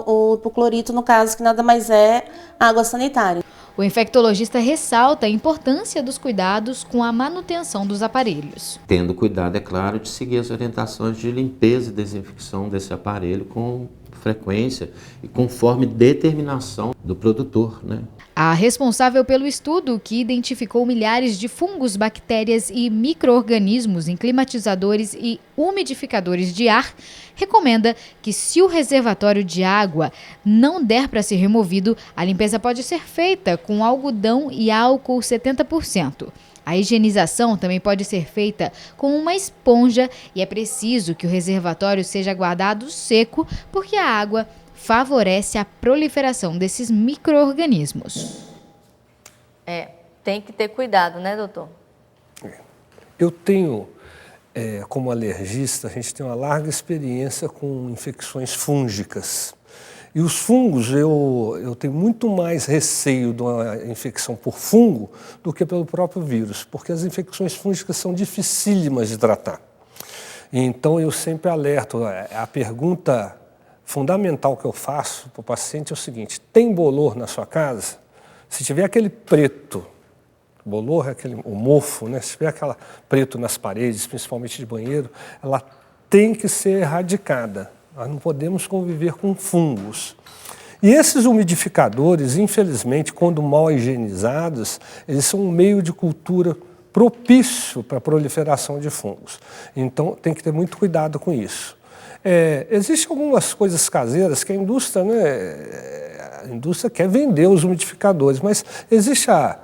o hipoclorito, no caso, que nada mais é água sanitária. O infectologista ressalta a importância dos cuidados com a manutenção dos aparelhos. Tendo cuidado, é claro, de seguir as orientações de limpeza e desinfecção desse aparelho com frequência e conforme determinação do produtor, né? A responsável pelo estudo, que identificou milhares de fungos, bactérias e micro-organismos em climatizadores e umidificadores de ar, recomenda que, se o reservatório de água não der para ser removido, a limpeza pode ser feita com algodão e álcool 70%. A higienização também pode ser feita com uma esponja e é preciso que o reservatório seja guardado seco, porque a água favorece a proliferação desses micro-organismos. Tem que ter cuidado, né, doutor? Eu tenho, como alergista, a gente tem uma larga experiência com infecções fúngicas. E os fungos, eu tenho muito mais receio de uma infecção por fungo do que pelo próprio vírus, porque as infecções fúngicas são dificílimas de tratar. Então, eu sempre alerto, a pergunta fundamental que eu faço para o paciente é o seguinte: tem bolor na sua casa? Se tiver aquele preto, bolor é o mofo, né? Se tiver aquela preto nas paredes, principalmente de banheiro, ela tem que ser erradicada. Nós não podemos conviver com fungos. E esses umidificadores, infelizmente, quando mal higienizados, eles são um meio de cultura propício para a proliferação de fungos. Então, tem que ter muito cuidado com isso. Existem algumas coisas caseiras que a indústria, a indústria quer vender os umidificadores, mas existe a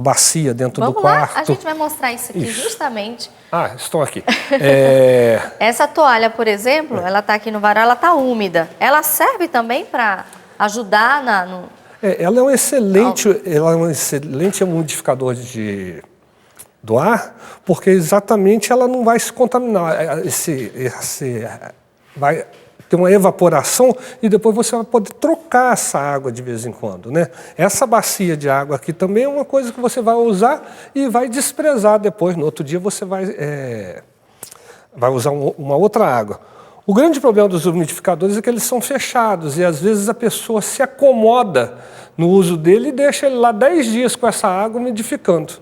bacia dentro do quarto. Vamos lá, a gente vai mostrar isso aqui justamente. Estão aqui. Essa toalha, por exemplo, ela está aqui no varal, ela está úmida. Ela serve também para ajudar ela é um excelente umidificador do ar, porque exatamente ela não vai se contaminar. Vai ter uma evaporação e depois você vai poder trocar essa água de vez em quando, né? Essa bacia de água aqui também é uma coisa que você vai usar e vai desprezar depois. No outro dia você vai usar uma outra água. O grande problema dos umidificadores é que eles são fechados e às vezes a pessoa se acomoda no uso dele e deixa ele lá 10 dias com essa água umidificando.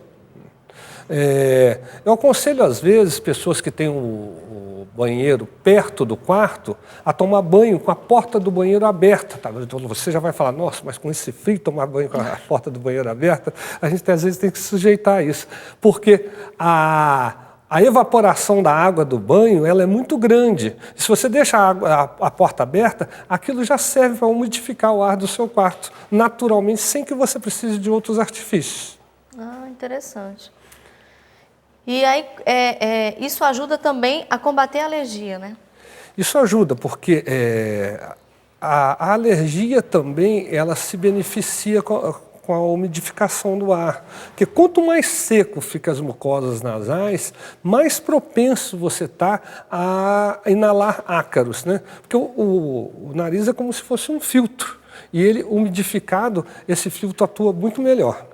Eu aconselho às vezes pessoas que têm o banheiro perto do quarto a tomar banho com a porta do banheiro aberta. Tá? Então você já vai falar, nossa, mas com esse frio tomar banho com a porta do banheiro aberta, a gente às vezes tem que se sujeitar a isso, porque a evaporação da água do banho ela é muito grande. Se você deixa a porta aberta, aquilo já serve para umidificar o ar do seu quarto, naturalmente, sem que você precise de outros artifícios. Interessante. E aí, isso ajuda também a combater a alergia, né? Isso ajuda, porque a alergia também ela se beneficia com a umidificação do ar. Porque quanto mais seco ficam as mucosas nasais, mais propenso você está a inalar ácaros, né? Porque o nariz é como se fosse um filtro. E ele, umidificado, esse filtro atua muito melhor.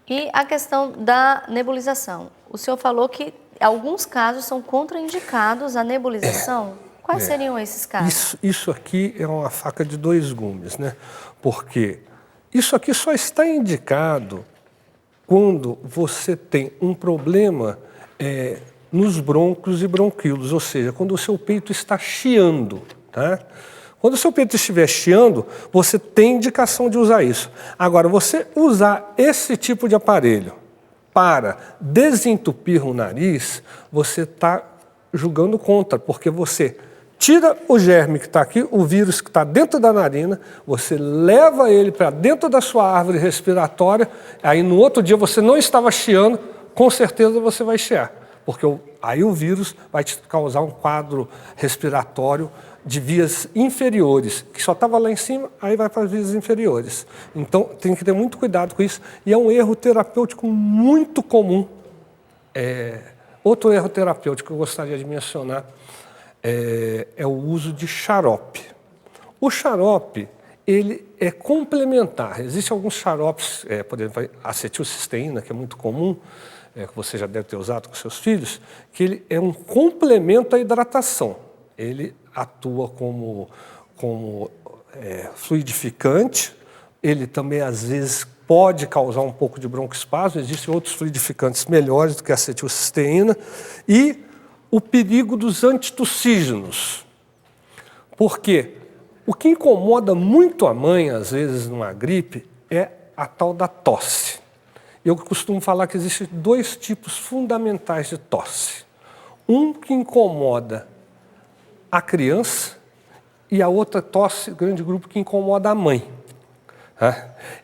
E a questão da nebulização. O senhor falou que alguns casos são contraindicados a nebulização. Quais seriam esses casos? Isso aqui é uma faca de dois gumes, né? Porque isso aqui só está indicado quando você tem um problema nos brônquios e bronquíolos, ou seja, quando o seu peito está chiando, tá? Quando o seu peito estiver chiando, você tem indicação de usar isso. Agora, você usar esse tipo de aparelho para desentupir o nariz, você está julgando contra, porque você tira o germe que está aqui, o vírus que está dentro da narina, você leva ele para dentro da sua árvore respiratória, aí no outro dia você não estava chiando, com certeza você vai chiar, porque aí o vírus vai te causar um quadro respiratório de vias inferiores, que só estava lá em cima, aí vai para as vias inferiores. Então tem que ter muito cuidado com isso, e é um erro terapêutico muito comum. Outro erro terapêutico que eu gostaria de mencionar é o uso de xarope. O xarope, ele é complementar. Existem alguns xaropes, por exemplo, a acetilcisteína, que é muito comum, que você já deve ter usado com seus filhos, que ele é um complemento à hidratação. Ele atua como fluidificante, ele também às vezes pode causar um pouco de broncoespasmo, existem outros fluidificantes melhores do que a acetilcisteína, e o perigo dos antitussígenos. Porque o que incomoda muito a mãe, às vezes, numa gripe, é a tal da tosse. Eu costumo falar que existem dois tipos fundamentais de tosse. Um que incomoda a criança e a outra tosse, grande grupo, que incomoda a mãe.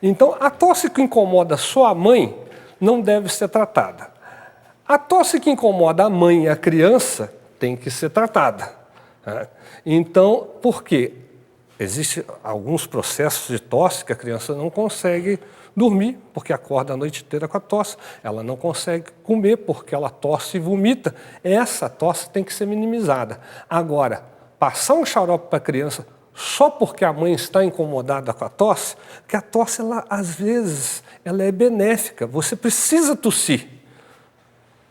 Então, a tosse que incomoda só a mãe não deve ser tratada. A tosse que incomoda a mãe e a criança tem que ser tratada. Então, por quê? Existem alguns processos de tosse que a criança não consegue dormir, porque acorda a noite inteira com a tosse. Ela não consegue comer, porque ela tosse e vomita. Essa tosse tem que ser minimizada. Agora, passar um xarope para a criança só porque a mãe está incomodada com a tosse, porque a tosse, ela, às vezes, ela é benéfica. Você precisa tossir.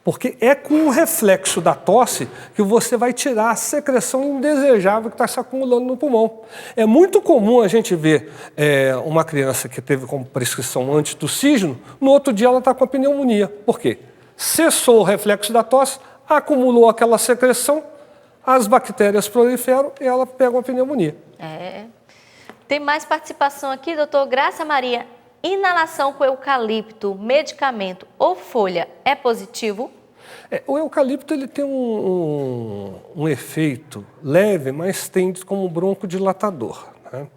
Porque é com o reflexo da tosse que você vai tirar a secreção indesejável que está se acumulando no pulmão. É muito comum a gente ver uma criança que teve como prescrição antitussígeno, no outro dia ela está com a pneumonia. Por quê? Cessou o reflexo da tosse, acumulou aquela secreção, as bactérias proliferam e ela pega uma pneumonia. Tem mais participação aqui, doutor Graça Maria. Inalação com eucalipto, medicamento ou folha é positivo? O eucalipto ele tem um efeito leve, mas tende como um broncodilatador. né?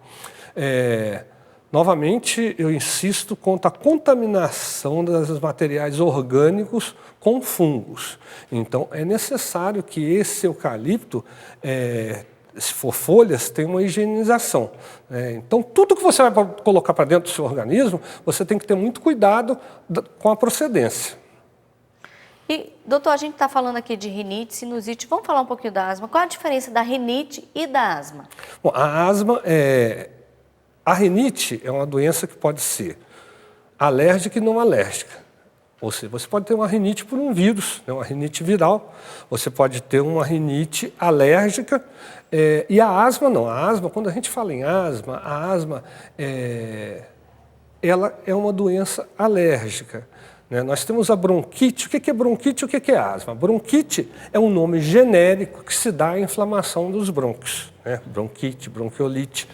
Novamente, eu insisto contra a contaminação dos materiais orgânicos com fungos. Então, é necessário que esse eucalipto, se for folhas, tenha uma higienização. Então, tudo que você vai colocar para dentro do seu organismo, você tem que ter muito cuidado com a procedência. E, doutor, a gente está falando aqui de rinite, sinusite, vamos falar um pouquinho da asma. Qual a diferença da rinite e da asma? Bom, a asma A rinite é uma doença que pode ser alérgica e não alérgica. Ou seja, você pode ter uma rinite por um vírus, né, uma rinite viral. Você pode ter uma rinite alérgica. E a asma não. A asma, quando a gente fala em asma, a asma ela é uma doença alérgica. Nós temos a bronquite. O que é bronquite e o que é asma? Bronquite é um nome genérico que se dá à inflamação dos brônquios. Bronquite, bronquiolite.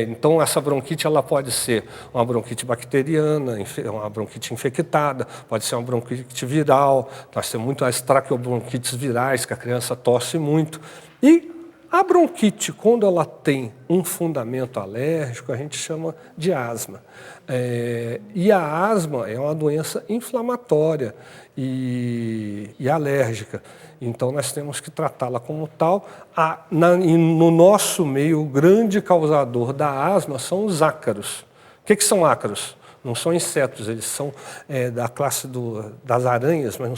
Então, essa bronquite ela pode ser uma bronquite bacteriana, uma bronquite infectada, pode ser uma bronquite viral. Nós temos muitas traqueobronquites virais, que a criança tosse muito. E a bronquite, quando ela tem um fundamento alérgico, a gente chama de asma. E a asma é uma doença inflamatória e alérgica. Então, nós temos que tratá-la como tal. No nosso meio, o grande causador da asma são os ácaros. O que são ácaros? Não são insetos, eles são da classe das aranhas, mas não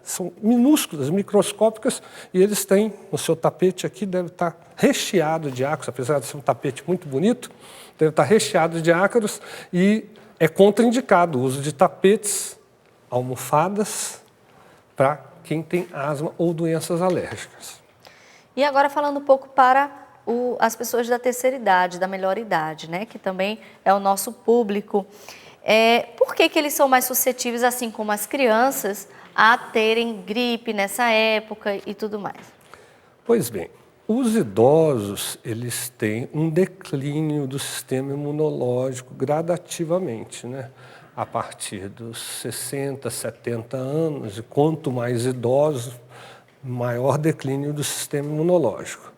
são minúsculas, microscópicas, e eles têm, no seu tapete aqui, deve estar recheado de ácaros, apesar de ser um tapete muito bonito, deve estar recheado de ácaros, e é contraindicado o uso de tapetes, almofadas, para quem tem asma ou doenças alérgicas. E agora falando um pouco para as pessoas da terceira idade, da melhor idade, né, que também é o nosso público. Por que eles são mais suscetíveis, assim como as crianças, a terem gripe nessa época e tudo mais? Pois bem, os idosos, eles têm um declínio do sistema imunológico gradativamente, né? A partir dos 60, 70 anos, e quanto mais idosos, maior declínio do sistema imunológico.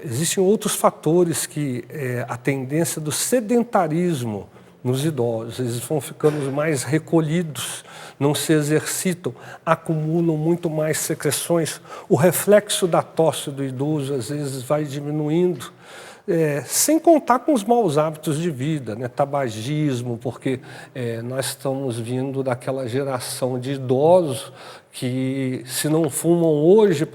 Existem outros fatores que a tendência do sedentarismo nos idosos, eles vão ficando mais recolhidos, não se exercitam, acumulam muito mais secreções, o reflexo da tosse do idoso às vezes vai diminuindo, sem contar com os maus hábitos de vida, né? Tabagismo, porque nós estamos vindo daquela geração de idosos que, se não fumam hoje,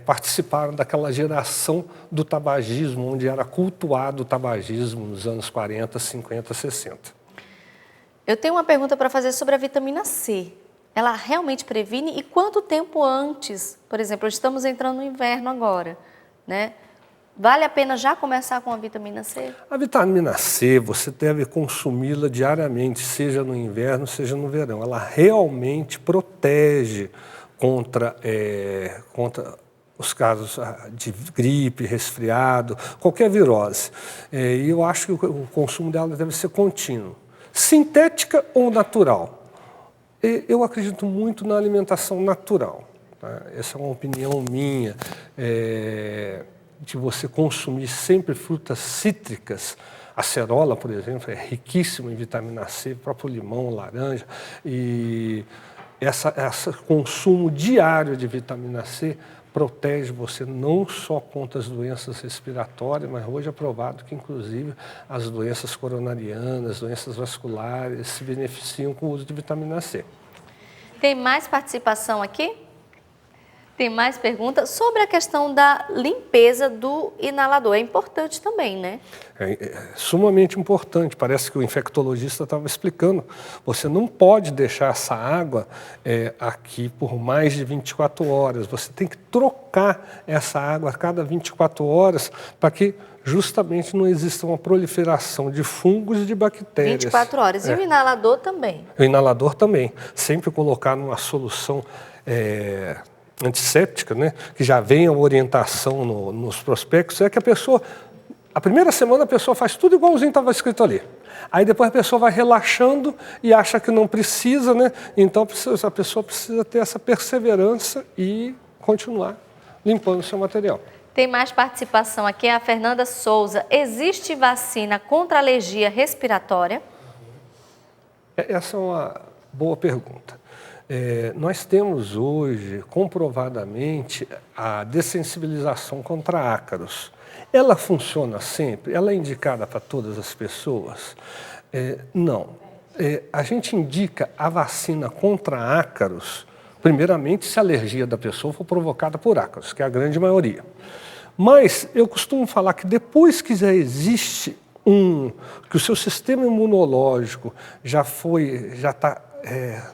participaram daquela geração do tabagismo, onde era cultuado o tabagismo nos anos 40, 50, 60. Eu tenho uma pergunta para fazer sobre a vitamina C. Ela realmente previne? E quanto tempo antes? Por exemplo, estamos entrando no inverno agora, né? Vale a pena já começar com a vitamina C? A vitamina C, você deve consumi-la diariamente, seja no inverno, seja no verão. Ela realmente protege contra os casos de gripe, resfriado, qualquer virose. E eu acho que o consumo dela deve ser contínuo. Sintética ou natural? Eu acredito muito na alimentação natural. Tá? Essa é uma opinião minha. De você consumir sempre frutas cítricas. A acerola, por exemplo, é riquíssima em vitamina C, o próprio limão, laranja. E esse consumo diário de vitamina C protege você não só contra as doenças respiratórias, mas hoje é provado que, inclusive, as doenças coronarianas, doenças vasculares, se beneficiam com o uso de vitamina C. Tem mais participação aqui? Tem mais perguntas sobre a questão da limpeza do inalador. É importante também, né? É sumamente importante. Parece que o infectologista estava explicando. Você não pode deixar essa água aqui por mais de 24 horas. Você tem que trocar essa água a cada 24 horas para que justamente não exista uma proliferação de fungos e de bactérias. 24 horas. E o inalador também? O inalador também. Sempre colocar numa solução antisséptica, né, que já vem a orientação nos prospectos, é que a primeira semana a pessoa faz tudo igualzinho estava escrito ali. Aí depois a pessoa vai relaxando e acha que não precisa, né? Então a pessoa precisa ter essa perseverança e continuar limpando o seu material. Tem mais participação aqui, a Fernanda Souza. Existe vacina contra alergia respiratória? Essa é uma boa pergunta. Nós temos hoje, comprovadamente, a dessensibilização contra ácaros. Ela funciona sempre? Ela é indicada para todas as pessoas? Não. A gente indica a vacina contra ácaros, primeiramente, se a alergia da pessoa for provocada por ácaros, que é a grande maioria. Mas eu costumo falar que depois que já existe que o seu sistema imunológico já está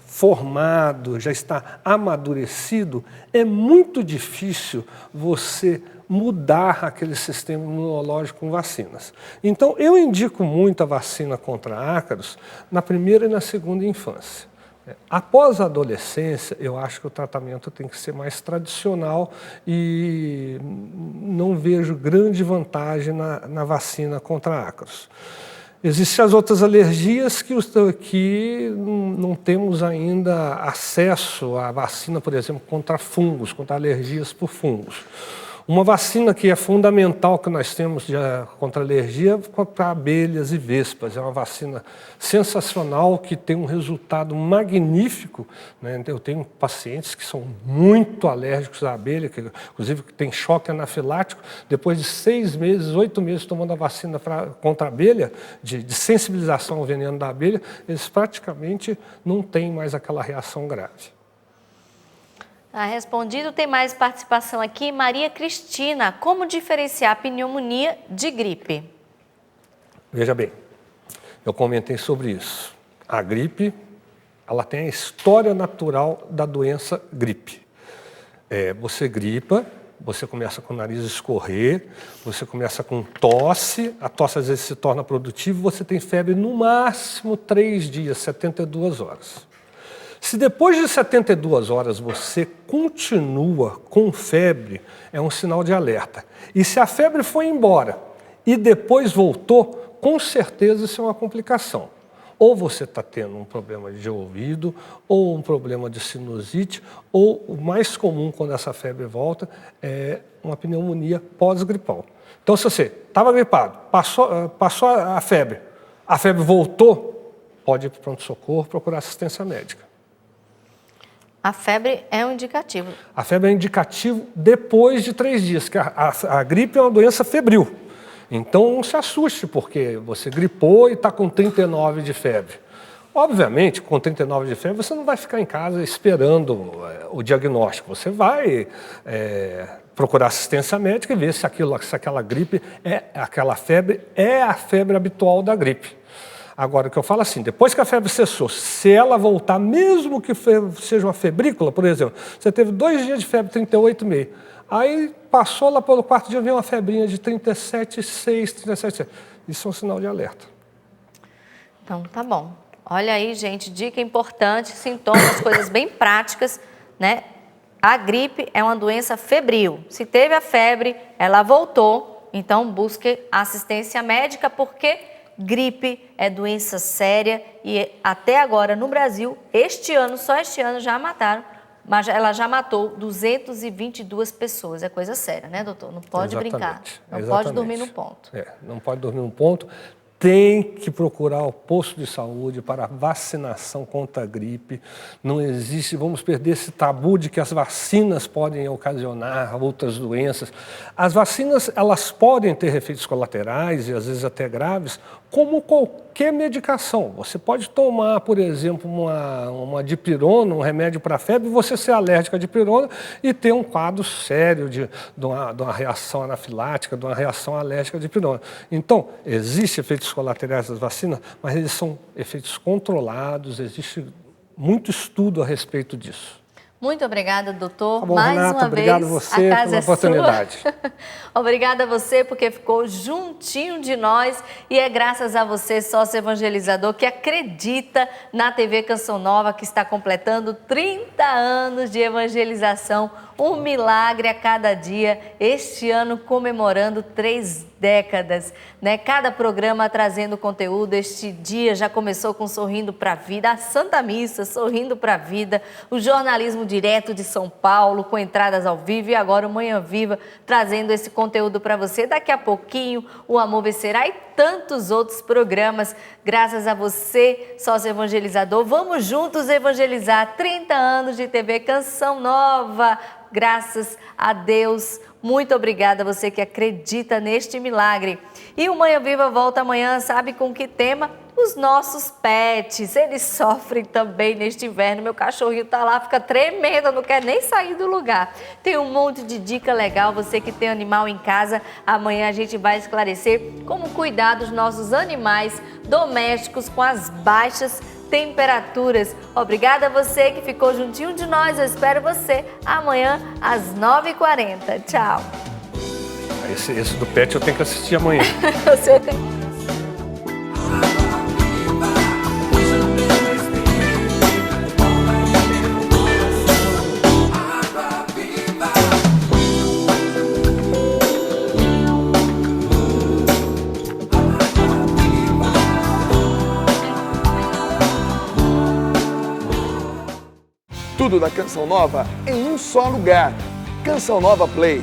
formado, já está amadurecido, é muito difícil você mudar aquele sistema imunológico com vacinas. Então, eu indico muito a vacina contra ácaros na primeira e na segunda infância. Após a adolescência, eu acho que o tratamento tem que ser mais tradicional e não vejo grande vantagem na vacina contra ácaros. Existem as outras alergias que não temos ainda acesso à vacina, por exemplo, contra fungos, contra alergias por fungos. Uma vacina que é fundamental que nós temos contra alergia contra abelhas e vespas. É uma vacina sensacional que tem um resultado magnífico, né? Eu tenho pacientes que são muito alérgicos à abelha, inclusive que tem choque anafilático. Depois de 6 meses, 8 meses tomando a vacina contra a abelha, de sensibilização ao veneno da abelha, eles praticamente não têm mais aquela reação grave. Respondido, tem mais participação aqui. Maria Cristina, como diferenciar pneumonia de gripe? Veja bem, eu comentei sobre isso. A gripe, ela tem a história natural da doença gripe. Você gripa, você começa com o nariz escorrer, você começa com tosse, a tosse às vezes se torna produtiva, você tem febre no máximo 3 dias, 72 horas. Se depois de 72 horas você continua com febre, é um sinal de alerta. E se a febre foi embora e depois voltou, com certeza isso é uma complicação. Ou você está tendo um problema de ouvido, ou um problema de sinusite, ou o mais comum quando essa febre volta é uma pneumonia pós-gripal. Então, se você estava gripado, passou a febre voltou, pode ir para o pronto-socorro procurar assistência médica. A febre é um indicativo. A febre é um indicativo depois de 3 dias, que a gripe é uma doença febril. Então não se assuste, porque você gripou e está com 39 de febre. Obviamente, com 39 de febre, você não vai ficar em casa esperando o diagnóstico. Você vai procurar assistência médica e ver se aquela gripe, aquela febre é a febre habitual da gripe. Agora, o que eu falo assim, depois que a febre cessou, se ela voltar, mesmo que seja uma febrícula, por exemplo, você teve 2 dias de febre, 38,5. Aí passou lá pelo 4º dia, veio uma febrinha de 37,6, 37,7. Isso é um sinal de alerta. Então, tá bom. Olha aí, gente, dica importante, sintomas, coisas bem práticas, né? A gripe é uma doença febril. Se teve a febre, ela voltou, então busque assistência médica, porque gripe é doença séria e até agora no Brasil, só este ano já mataram, mas ela já matou 222 pessoas. É coisa séria, né, doutor? Não pode brincar, não pode dormir no ponto. Não pode dormir no ponto. Tem que procurar o posto de saúde para vacinação contra a gripe. Não existe, vamos perder esse tabu de que as vacinas podem ocasionar outras doenças. As vacinas, elas podem ter efeitos colaterais e às vezes até graves, como qualquer medicação. Você pode tomar, por exemplo, uma dipirona, um remédio para febre, você ser alérgico à dipirona e ter um quadro sério de uma reação anafilática, de uma reação alérgica à dipirona. Então, existem efeitos colaterais das vacinas, mas eles são efeitos controlados, existe muito estudo a respeito disso. Muito obrigada, doutor. Tá bom, mais Renata, uma obrigado vez, você a casa pela é oportunidade. Sua. Obrigada a você porque ficou juntinho de nós e é graças a você, sócio evangelizador, que acredita na TV Canção Nova, que está completando 30 anos de evangelização. Um milagre a cada dia, este ano comemorando 3 décadas, né? Cada programa trazendo conteúdo. Este dia já começou com Sorrindo para a Vida, a Santa Missa, Sorrindo para a Vida, o jornalismo direto de São Paulo, com entradas ao vivo, e agora o Manhã Viva, trazendo esse conteúdo para você. Daqui a pouquinho, o Amor Vencerá e tantos outros programas. Graças a você, sócio evangelizador, vamos juntos evangelizar. 30 anos de TV Canção Nova. Graças a Deus, muito obrigada a você que acredita neste milagre. E o Manhã Viva volta amanhã, sabe com que tema? Os nossos pets, eles sofrem também neste inverno. Meu cachorrinho tá lá, fica tremendo, não quer nem sair do lugar. Tem um monte de dica legal, você que tem animal em casa, amanhã a gente vai esclarecer como cuidar dos nossos animais domésticos com as baixas temperaturas. Obrigada a você que ficou juntinho de nós. Eu espero você amanhã às 9h40. Tchau. Esse do pet eu tenho que assistir amanhã. Você tem... Tudo da Canção Nova em um só lugar. Canção Nova Play.